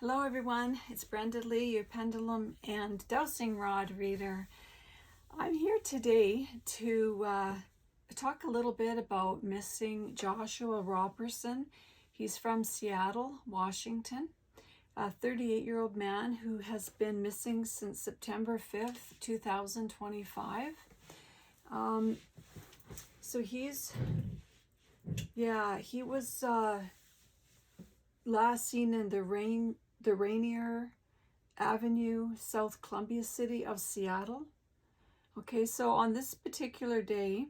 Hello everyone, it's Brenda Lee, your pendulum and dowsing rod reader. I'm here today to talk a little bit about missing Joshua Roberson. He's from Seattle, Washington, a 38-year-old man who has been missing since September 5th, 2025. So he was last seen in the Rainier Avenue, South Columbia City of Seattle. Okay, so on this particular day,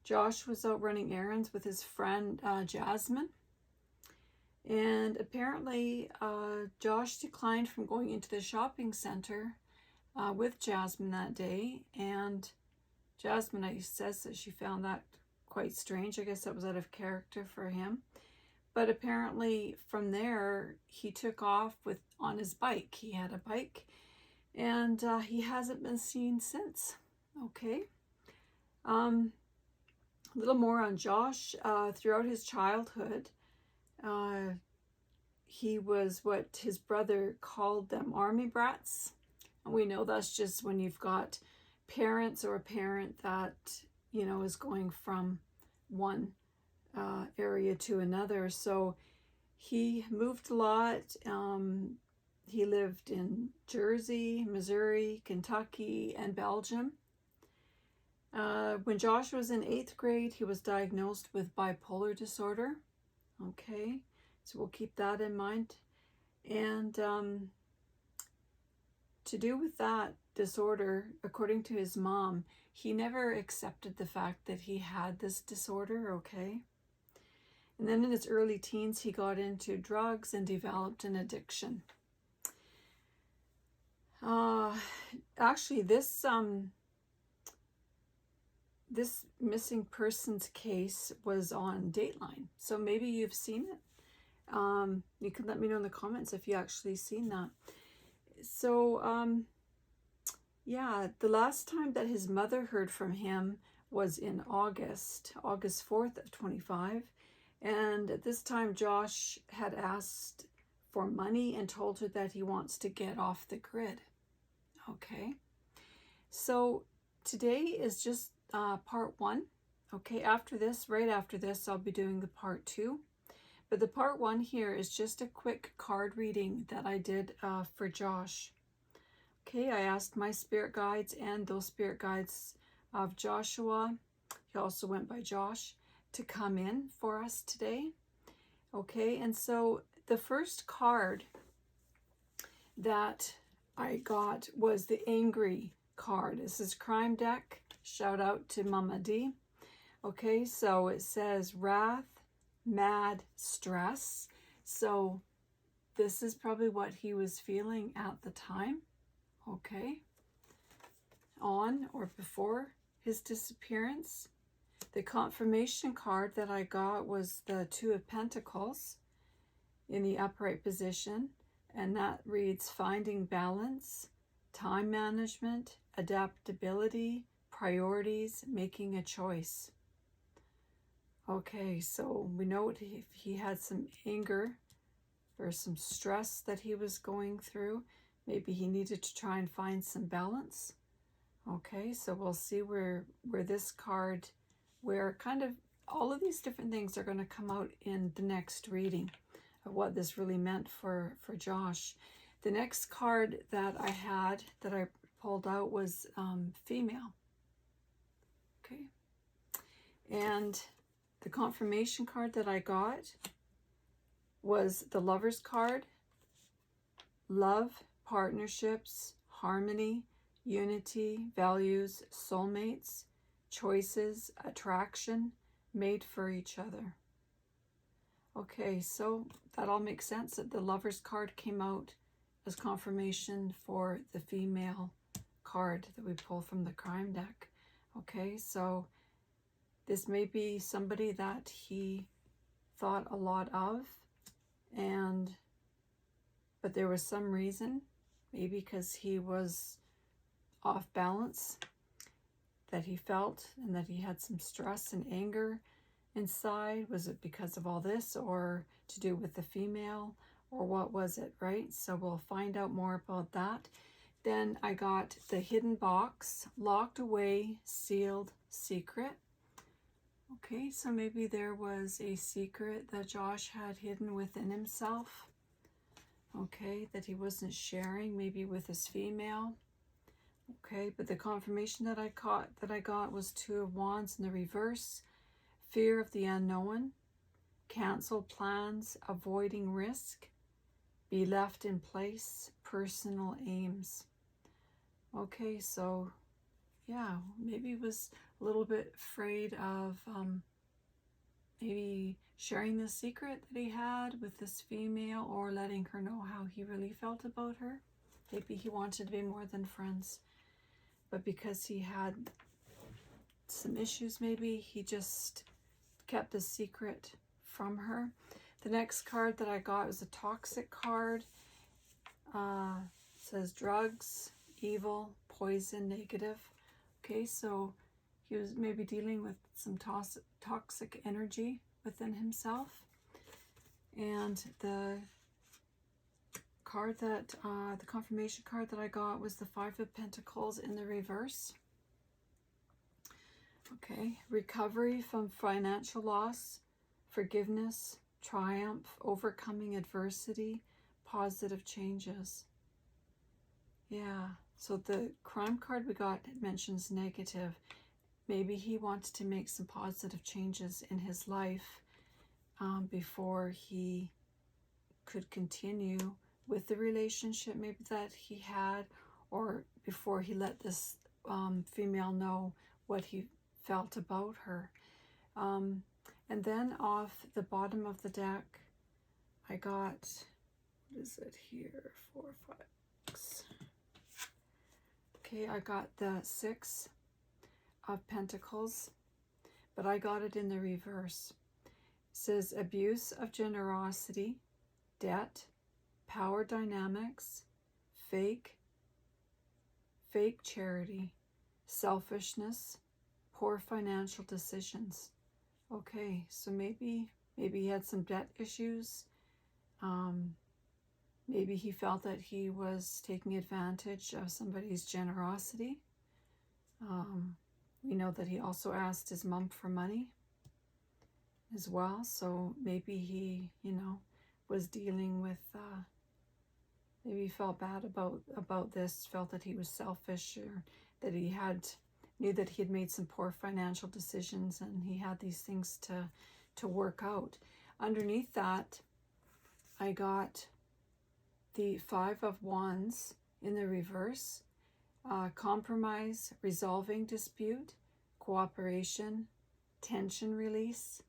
Josh was out running errands with his friend Jasmine. And apparently, Josh declined from going into the shopping center with Jasmine that day. And Jasmine says that she found that quite strange. I guess that was out of character for him. But apparently from there, he took off on his bike. He had a bike, and he hasn't been seen since. Okay. A little more on Josh. Throughout his childhood, he was what his brother called them army brats. And we know that's just when you've got parents or a parent that, is going from one area to another. So he moved a lot. He lived in Jersey, Missouri, Kentucky, and Belgium. When Josh was in 8th grade, he was diagnosed with bipolar disorder. Okay, so we'll keep that in mind. And to do with that disorder, according to his mom, he never accepted the fact that he had this disorder, okay? And then in his early teens, he got into drugs and developed an addiction. Actually, this missing persons case was on Dateline, so maybe you've seen it. You can let me know in the comments if you actually seen that. So, the last time that his mother heard from him was in August 4th of 25. And at this time, Josh had asked for money and told her that he wants to get off the grid. Okay. So today is just part 1. Okay. Right after this, I'll be doing the part 2. But the part 1 here is just a quick card reading that I did for Josh. Okay. I asked my spirit guides and those spirit guides of Joshua. He also went by Josh, to come in for us today. Okay, and so the first card that I got was the Angry card. This is Crime Deck. Shout out to Mama D. Okay, so it says Wrath, Mad, Stress. So this is probably what he was feeling at the time. Okay, on or before his disappearance. The confirmation card that I got was the Two of Pentacles in the upright position, and that reads finding balance, time management, adaptability, priorities, making a choice. Okay, so we know if he had some anger or some stress that he was going through. Maybe he needed to try and find some balance. Okay, so we'll see where this card, where kind of all of these different things are going to come out in the next reading of what this really meant for Josh. The next card that I pulled out was female. Okay. And the confirmation card that I got was the Lover's card. Love, partnerships, harmony, unity, values, soulmates, choices, attraction, made for each other. Okay, so that all makes sense that the Lover's card came out as confirmation for the female card that we pulled from the Crime Deck. Okay, so this may be somebody that he thought a lot of, but there was some reason, maybe because he was off balance, that he felt, and that he had some stress and anger inside. Was it because of all this, or to do with the female, or what was it, right? So we'll find out more about that. Then I got the hidden box, locked away, sealed, secret. Okay, so maybe there was a secret that Josh had hidden within himself. Okay, that he wasn't sharing, maybe with his female. Okay, but the confirmation that I got was 2 of Wands in the reverse. Fear of the unknown, cancel plans, avoiding risk, be left in place, personal aims. Okay, so yeah, maybe he was a little bit afraid of maybe sharing the secret that he had with this female, or letting her know how he really felt about her. Maybe he wanted to be more than friends, but because he had some issues, maybe he just kept the secret from her. The next card that I got was a toxic card. It says drugs, evil, poison, negative. Okay, so he was maybe dealing with some toxic energy within himself. And the card that, the confirmation card that I got was the 5 of Pentacles in the reverse. Okay, recovery from financial loss, forgiveness, triumph, overcoming adversity, positive changes. Yeah, so the crime card we got mentions negative. Maybe he wants to make some positive changes in his life before he could continue with the relationship maybe that he had, or before he let this female know what he felt about her. And then off the bottom of the deck, I got, what is it here, 4, 5, 6. Okay, I got the 6 of Pentacles, but I got it in the reverse. It says abuse of generosity, debt, power dynamics, fake charity, selfishness, poor financial decisions. Okay, so maybe he had some debt issues. Maybe he felt that he was taking advantage of somebody's generosity. We know that he also asked his mom for money as well. So maybe he, was dealing with, maybe he felt bad about this, felt that he was selfish, or that he knew that he had made some poor financial decisions, and he had these things to work out. Underneath that, I got the 5 of Wands in the reverse. Compromise, resolving dispute, cooperation, tension release,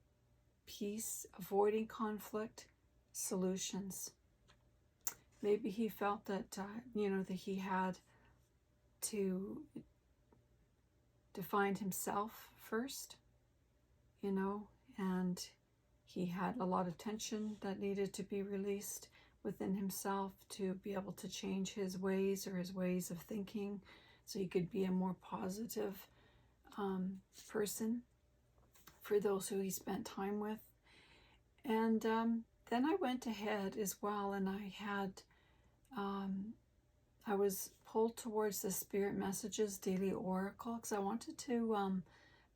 peace, avoiding conflict, solutions. Maybe he felt that, that he had to find himself first, and he had a lot of tension that needed to be released within himself to be able to change his ways, or his ways of thinking, so he could be a more positive person for those who he spent time with. And then I went ahead as well, and I had I was pulled towards the Spirit Messages Daily Oracle, because I wanted to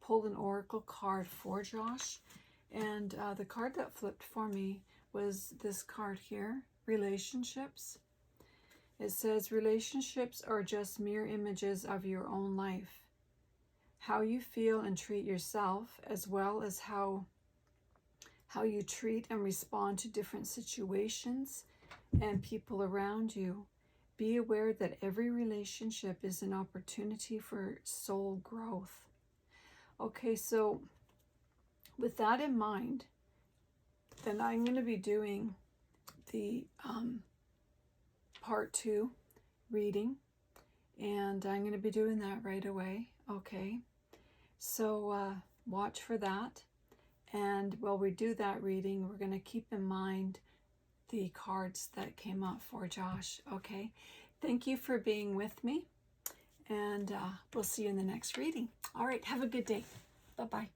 pull an oracle card for Josh. And the card that flipped for me was this card here, relationships. It says, relationships are just mirror images of your own life. How you feel and treat yourself, as well as how you treat and respond to different situations and people around you. Be aware that every relationship is an opportunity for soul growth. Okay, so with that in mind, then I'm going to be doing the part 2 reading, and I'm going to be doing that right away. Okay, so watch for that. And while we do that reading, we're going to keep in mind the cards that came up for Josh. Okay, thank you for being with me, and we'll see you in the next reading. All right, have a good day. Bye-bye.